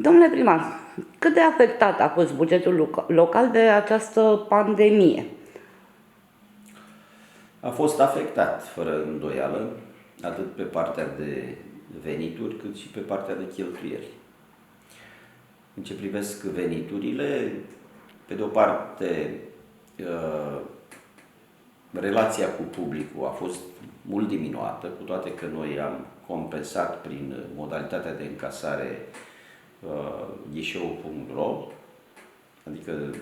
Domnule primar, cât de afectat a fost bugetul local de această pandemie? A fost afectat, fără îndoială, atât pe partea de venituri, cât și pe partea de cheltuieli. În ce privesc veniturile, pe de o parte, relația cu publicul a fost mult diminuată, cu toate că noi am compensat prin modalitatea de încasare ghișeu.ro, adică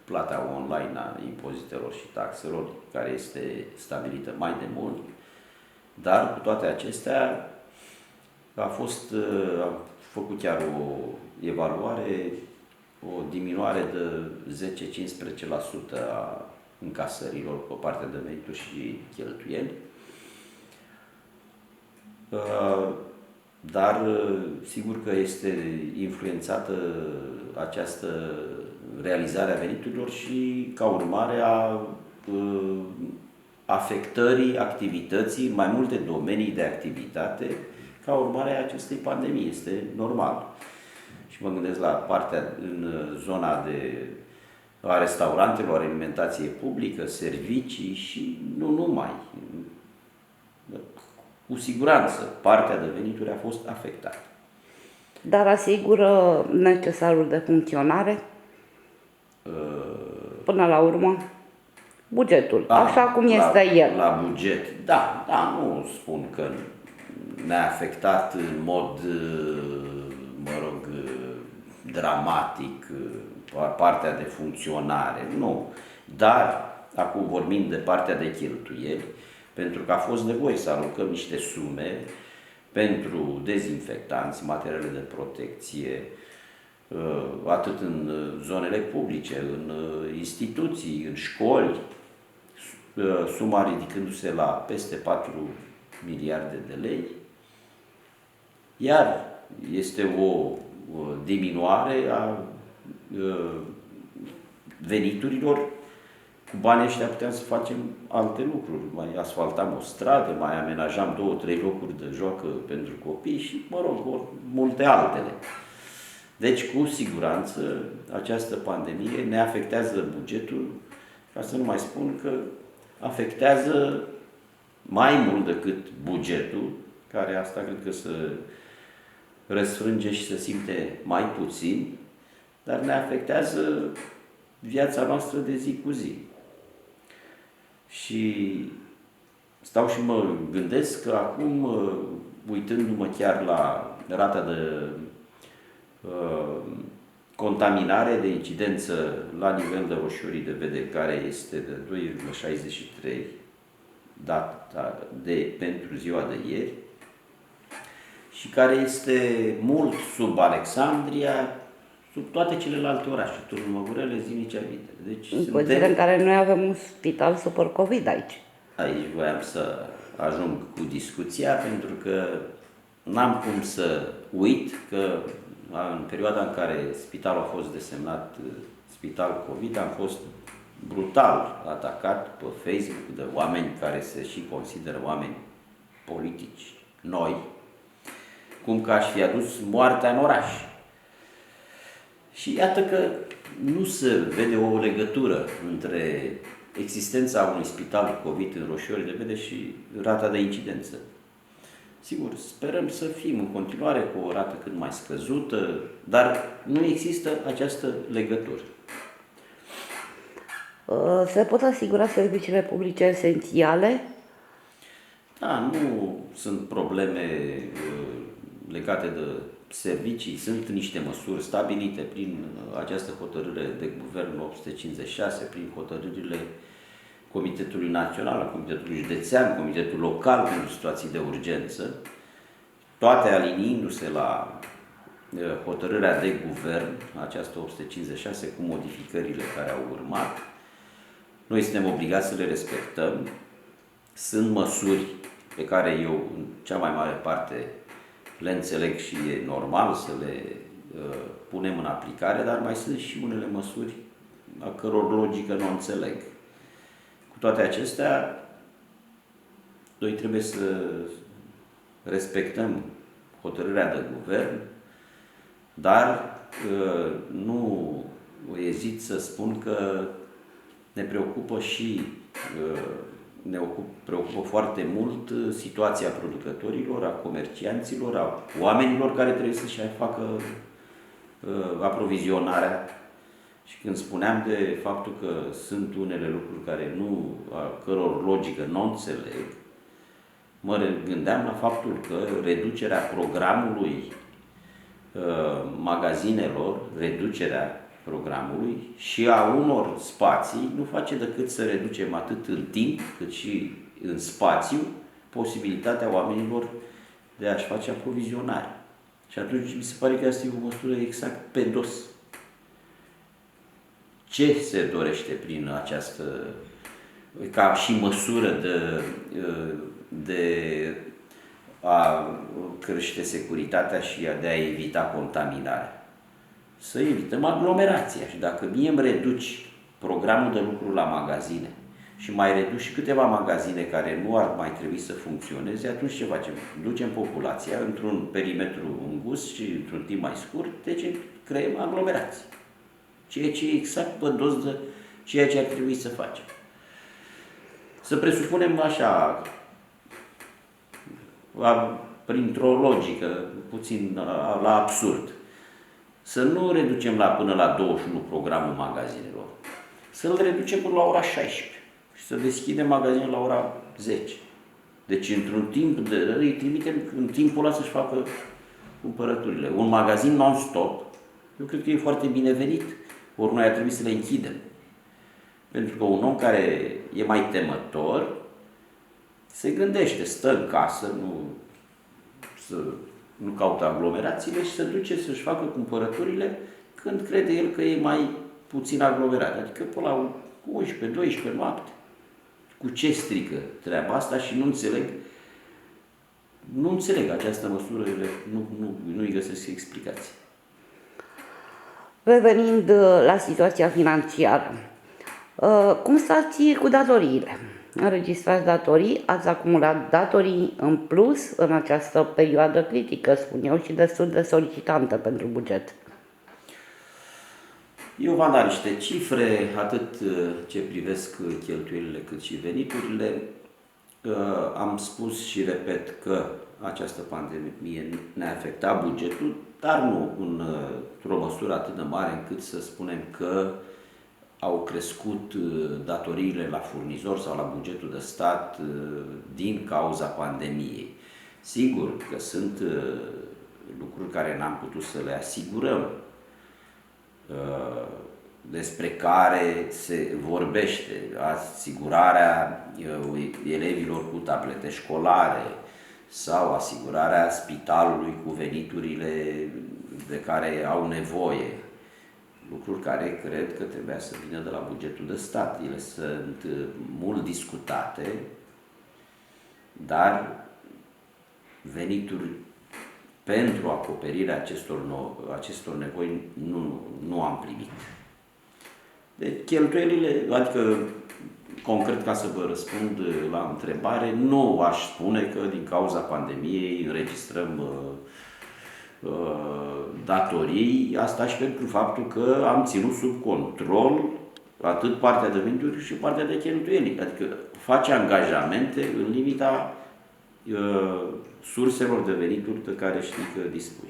plata online a impozitelor și taxelor, care este stabilită mai de mult, dar cu toate acestea am făcut chiar o evaluare, o diminuare de 10-15% a încasărilor pe partea de venituri și cheltuieli. Dar sigur că este influențată această realizare a veniturilor și ca urmare a afectării activității în mai multe domenii de activitate ca urmare a acestei pandemii. Este normal. Și mă gândesc la partea în zona a restaurantelor, alimentație publică, servicii și nu numai. Cu siguranță, partea de venituri a fost afectată. Dar asigură necesarul de funcționare? Până la urmă, bugetul, așa cum este el. La buget, da, nu spun că ne-a afectat în mod, dramatic partea de funcționare, nu. Dar, acum vorbind de partea de cheltuieli, pentru că a fost nevoie să aruncăm niște sume pentru dezinfectanți, materiale de protecție, atât în zonele publice, în instituții, în școli, suma ridicându-se la peste 4 miliarde de lei, iar este o diminuare a veniturilor. Cu banii ăștia puteam să facem alte lucruri, mai asfaltam o stradă, mai amenajam 2-3 locuri de joacă pentru copii și, multe altele. Deci, cu siguranță, această pandemie ne afectează bugetul, ca să nu mai spun că afectează mai mult decât bugetul, care asta cred că se răsfrânge și se simte mai puțin, dar ne afectează viața noastră de zi cu zi. Și stau și mă gândesc că acum, uitându-mă chiar la rata de contaminare, de incidență la nivel de roșiorii de vede, care este de 2,63 data pentru ziua de ieri și care este mult sub Alexandria, sub toate celelalte orașe, Târgu Măgurele, Zimnicea, Vitele. Deci în condițiile în care noi avem un spital super COVID aici. Aici voiam să ajung cu discuția, pentru că n-am cum să uit că în perioada în care spitalul a fost desemnat spital COVID, am fost brutal atacat pe Facebook de oameni care se și consideră oameni politici noi, cum că aș fi adus moartea în oraș. Și iată că nu se vede o legătură între existența unui spital COVID în roșiorii de vede și rata de incidență. Sigur, sperăm să fim în continuare cu o rată cât mai scăzută, dar nu există această legătură. Se pot asigura serviciile publice esențiale? Da, nu sunt probleme legate de servicii, sunt niște măsuri stabilite prin această hotărâre de guvern 856, prin hotărârile Comitetului Național, Comitetului Județean, Comitetul Local pentru situații de urgență, toate aliniindu-se la hotărârea de guvern, această 856, cu modificările care au urmat. Noi suntem obligați să le respectăm. Sunt măsuri pe care eu, în cea mai mare parte, le înțeleg și e normal să le punem în aplicare, dar mai sunt și unele măsuri a căror logică nu o înțeleg. Cu toate acestea, noi trebuie să respectăm hotărârea de guvern, Dar nu ezit să spun că ne preocupă și preocupă foarte mult situația producătorilor, a comercianților, a oamenilor care trebuie să-și facă aprovizionarea. Și când spuneam de faptul că sunt unele lucruri care nu, a căror logică nu înțeleg, mă gândeam la faptul că reducerea programului magazinelor, reducerea programului și a unor spații nu face decât să reducem atât în timp cât și în spațiu posibilitatea oamenilor de a-și face aprovizionare. Și atunci mi se pare că asta e o măsură exact pe dos. Ce se dorește prin această, ca și măsură de a crește securitatea și de a evita contaminarea? Să evităm aglomerația. Și dacă mie îmi reduci programul de lucru la magazine și mai reduci și câteva magazine care nu ar mai trebui să funcționeze, atunci ce facem? Ducem populația într-un perimetru îngust și într-un timp mai scurt, deci creăm aglomerații. Ceea ce e exact pe dos de ceea ce ar trebui să facem. Să presupunem așa, printr-o logică, puțin la absurd, să nu reducem până la 21 programul magazinelor, să-l reducem până la ora 16 și să deschidem magazinul la ora 10. Deci într-un timp, îi trimitem în timpul ăla să-și facă cumpărăturile. Un magazin non-stop, eu cred că e foarte binevenit, ori noi ar trebui să le închidem. Pentru că un om care e mai temător se gândește, stă în casă, nu caută aglomerațiile și se duce să-și facă cumpărăturile când crede el că e mai puțin aglomerat. Adică până la 11-12 noapte. Cu ce strică treaba asta și nu înțeleg această măsură, nu-i găsesc explicații. Revenind la situația financiară, cum stați cu datoriile? Înregistrați datorii, ați acumulat datorii în plus în această perioadă critică, spun eu, și destul de solicitantă pentru buget. Eu v-am dat niște cifre, atât ce privesc cheltuielile cât și veniturile. Am spus și repet că această pandemie ne-a afectat bugetul, dar nu într-o măsură atât de mare încât să spunem că au crescut datoriile la furnizor sau la bugetul de stat din cauza pandemiei. Sigur că sunt lucruri care n-am putut să le asigurăm, despre care se vorbește, asigurarea elevilor cu tablete școlare sau asigurarea spitalului cu veniturile de care au nevoie. Lucruri care cred că trebuia să vină de la bugetul de stat. Ele sunt mult discutate, dar venituri pentru acoperirea acestor nevoi nu am primit. Deci cheltuielile, adică concret ca să vă răspund la întrebare, nu aș spune că din cauza pandemiei înregistrăm datorii, asta și pentru faptul că am ținut sub control atât partea de venituri și partea de cheltuieli. Adică face angajamente în limita surselor de venituri de care știi că dispui.